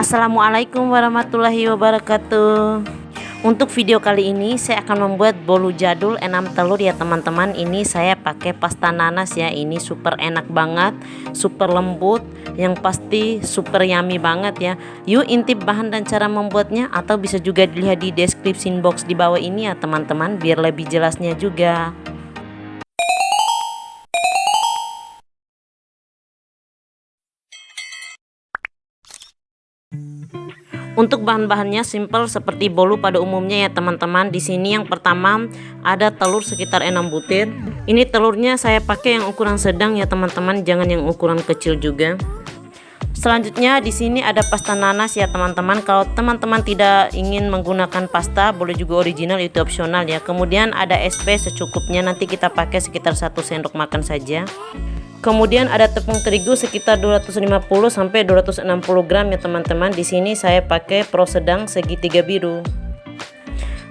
Assalamualaikum warahmatullahi wabarakatuh. Untuk video kali ini saya akan membuat bolu jadul 6 telur ya teman-teman. Ini saya pakai pasta nanas ya. Ini super enak banget, super lembut, yang pasti super yummy banget ya. Yuk intip bahan dan cara membuatnya, atau bisa juga dilihat di description box di bawah ini ya teman-teman, biar lebih jelasnya juga. Untuk bahan-bahannya simple seperti bolu pada umumnya ya teman-teman. Di sini yang pertama ada telur sekitar 6 butir. Ini telurnya saya pakai yang ukuran sedang ya teman-teman, jangan yang ukuran kecil juga. Selanjutnya di sini ada pasta nanas ya teman-teman. Kalau teman-teman tidak ingin menggunakan pasta, boleh juga original, itu opsional ya. Kemudian ada SP secukupnya, nanti kita pakai sekitar 1 sendok makan saja. Kemudian ada tepung terigu sekitar 250 sampai 260 gram ya teman-teman. Di sini saya pakai pro sedang segitiga biru.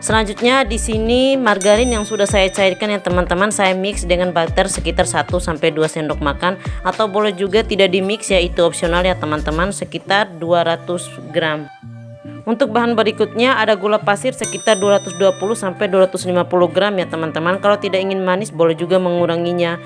Selanjutnya di sini margarin yang sudah saya cairkan ya teman-teman, saya mix dengan butter sekitar 1 sampai 2 sendok makan, atau boleh juga tidak di mix ya, itu opsional ya teman-teman, sekitar 200 gram. Untuk bahan berikutnya ada gula pasir sekitar 220 sampai 250 gram ya teman-teman. Kalau tidak ingin manis boleh juga menguranginya.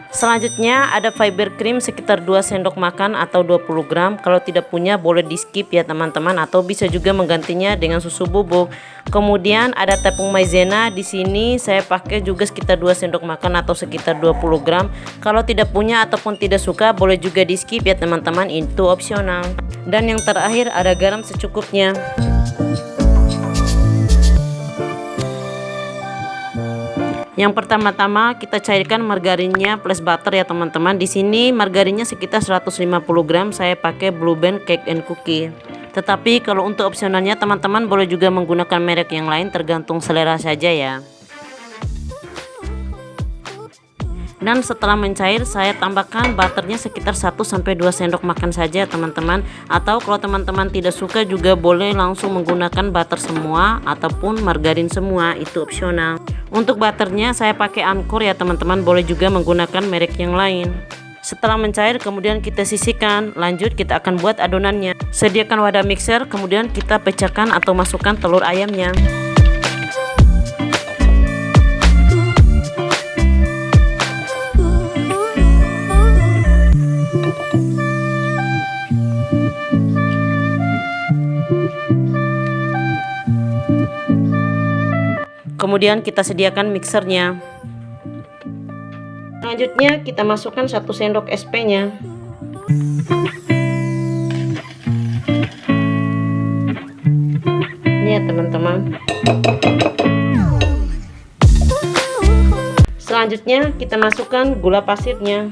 Selanjutnya ada fiber cream sekitar 2 sendok makan atau 20 gram. Kalau tidak punya boleh di skip ya teman-teman, atau bisa juga menggantinya dengan susu bubuk. Kemudian ada tepung maizena, di sini saya pakai juga sekitar 2 sendok makan atau sekitar 20 gram. Kalau tidak punya ataupun tidak suka boleh juga di skip ya teman-teman, itu opsional. Dan yang terakhir ada garam secukupnya. Yang pertama-tama kita cairkan margarinnya plus butter ya teman-teman. Di sini margarinnya sekitar 150 gram, saya pakai Blue Band Cake and Cookie. Tetapi kalau untuk opsionalnya teman-teman boleh juga menggunakan merek yang lain, tergantung selera saja ya. Dan setelah mencair saya tambahkan butternya sekitar 1 sampai 2 sendok makan saja teman-teman, atau kalau teman-teman tidak suka juga boleh langsung menggunakan butter semua ataupun margarin semua, itu opsional. Untuk butternya saya pakai Anchor ya teman-teman, boleh juga menggunakan merek yang lain. Setelah mencair kemudian kita sisihkan, lanjut kita akan buat adonannya. Sediakan wadah mixer, kemudian kita pecahkan atau masukkan telur ayamnya. Kemudian kita sediakan mixernya. Selanjutnya kita masukkan 1 sendok SP-nya. Ini ya teman-teman. Selanjutnya kita masukkan gula pasirnya.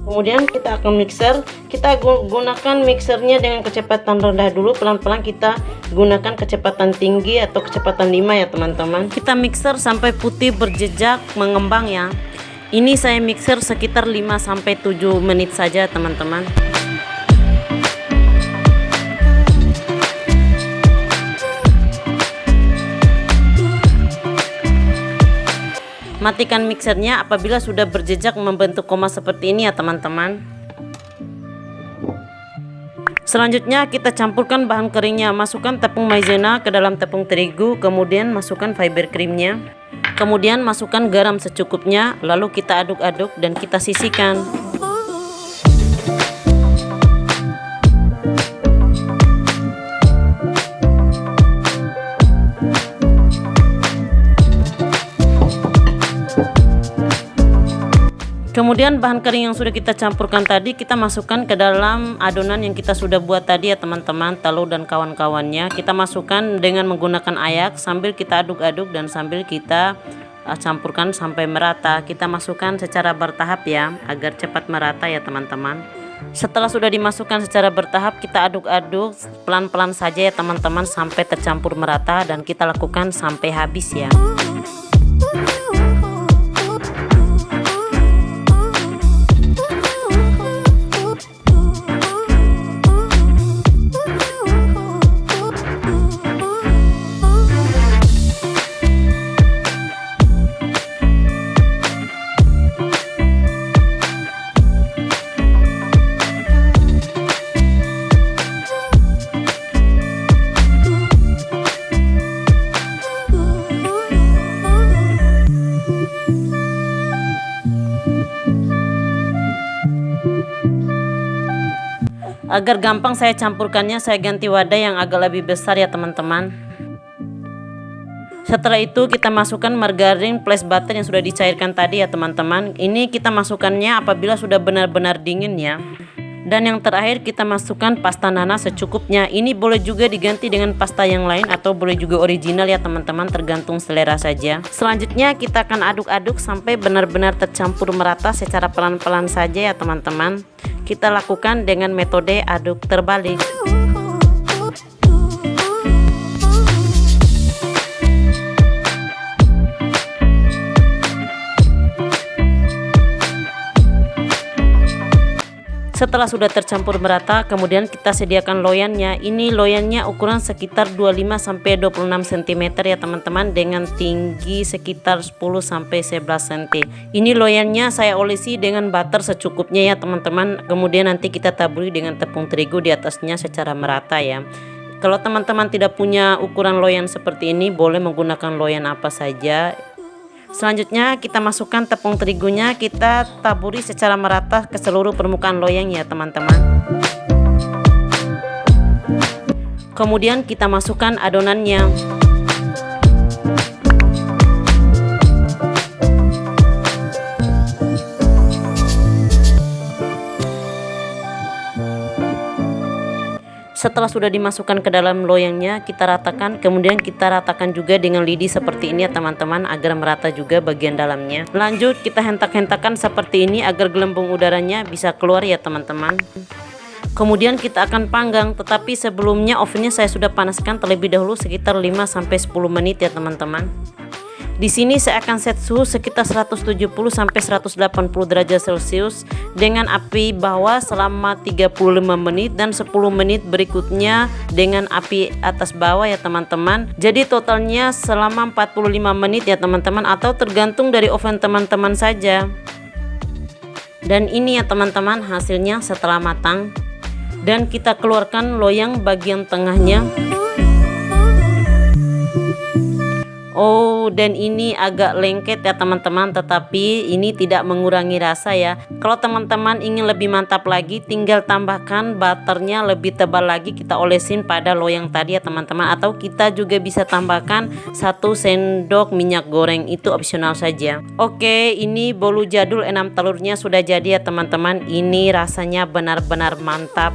Kemudian kita akan mixer. Kita gunakan mixernya dengan kecepatan rendah dulu, pelan-pelan kita gunakan kecepatan tinggi atau kecepatan 5 ya teman-teman. Kita mixer sampai putih berjejak mengembang ya. Ini saya mixer sekitar 5 sampai 7 menit saja teman-teman. Matikan mixernya apabila sudah berjejak membentuk koma seperti ini ya teman-teman. Selanjutnya kita campurkan bahan keringnya. Masukkan tepung maizena ke dalam tepung terigu, kemudian masukkan fiber creamnya, kemudian masukkan garam secukupnya, lalu kita aduk-aduk dan kita sisihkan. Kemudian bahan kering yang sudah kita campurkan tadi kita masukkan ke dalam adonan yang kita sudah buat tadi ya teman-teman, telur dan kawan-kawannya. Kita masukkan dengan menggunakan ayak sambil kita aduk-aduk dan sambil kita campurkan sampai merata. Kita masukkan secara bertahap ya, agar cepat merata ya teman-teman. Setelah sudah dimasukkan secara bertahap, kita aduk-aduk pelan-pelan saja ya teman-teman sampai tercampur merata, dan kita lakukan sampai habis ya. Agar gampang saya campurkannya, saya ganti wadah yang agak lebih besar ya teman-teman. Setelah itu kita masukkan margarin plus butter yang sudah dicairkan tadi ya teman-teman. Ini kita masukkannya apabila sudah benar-benar dingin ya. Dan yang terakhir kita masukkan pasta nana secukupnya. Ini boleh juga diganti dengan pasta yang lain atau boleh juga original ya teman-teman, tergantung selera saja. Selanjutnya kita akan aduk-aduk sampai benar-benar tercampur merata secara pelan-pelan saja ya teman-teman. Kita lakukan dengan metode aduk terbalik. Setelah sudah tercampur merata, kemudian kita sediakan loyannya. Ini loyannya ukuran sekitar 25 sampai 26 cm ya teman-teman, dengan tinggi sekitar 10 sampai 11 cm. Ini loyannya saya olesi dengan butter secukupnya ya teman-teman. Kemudian nanti kita taburi dengan tepung terigu di atasnya secara merata ya. Kalau teman-teman tidak punya ukuran loyan seperti ini, boleh menggunakan loyan apa saja. Selanjutnya kita masukkan tepung terigunya, kita taburi secara merata ke seluruh permukaan loyang ya teman-teman. Kemudian kita masukkan adonannya. Setelah sudah dimasukkan ke dalam loyangnya, kita ratakan. Kemudian kita ratakan juga dengan lidi seperti ini ya teman-teman, agar merata juga bagian dalamnya. Lanjut kita hentak-hentakan seperti ini agar gelembung udaranya bisa keluar ya teman-teman. Kemudian kita akan panggang, tetapi sebelumnya ovennya saya sudah panaskan terlebih dahulu sekitar 5-10 menit ya teman-teman. Di sini saya akan set suhu sekitar 170 sampai 180 derajat Celcius dengan api bawah selama 35 menit dan 10 menit berikutnya dengan api atas bawah ya teman-teman. Jadi totalnya selama 45 menit ya teman-teman, atau tergantung dari oven teman-teman saja. Dan ini ya teman-teman hasilnya setelah matang. Dan kita keluarkan loyang bagian tengahnya. Oh, dan ini agak lengket ya teman-teman, tetapi ini tidak mengurangi rasa ya. Kalau teman-teman ingin lebih mantap lagi, tinggal tambahkan butternya lebih tebal lagi, kita olesin pada loyang tadi ya teman-teman. Atau kita juga bisa tambahkan 1 sendok minyak goreng, itu opsional saja. Oke, ini bolu jadul 6 telurnya sudah jadi ya teman-teman. Ini rasanya benar-benar mantap.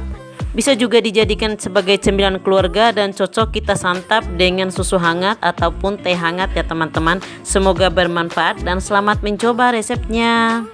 Bisa juga dijadikan sebagai cemilan keluarga dan cocok kita santap dengan susu hangat ataupun teh hangat ya teman-teman. Semoga bermanfaat dan selamat mencoba resepnya.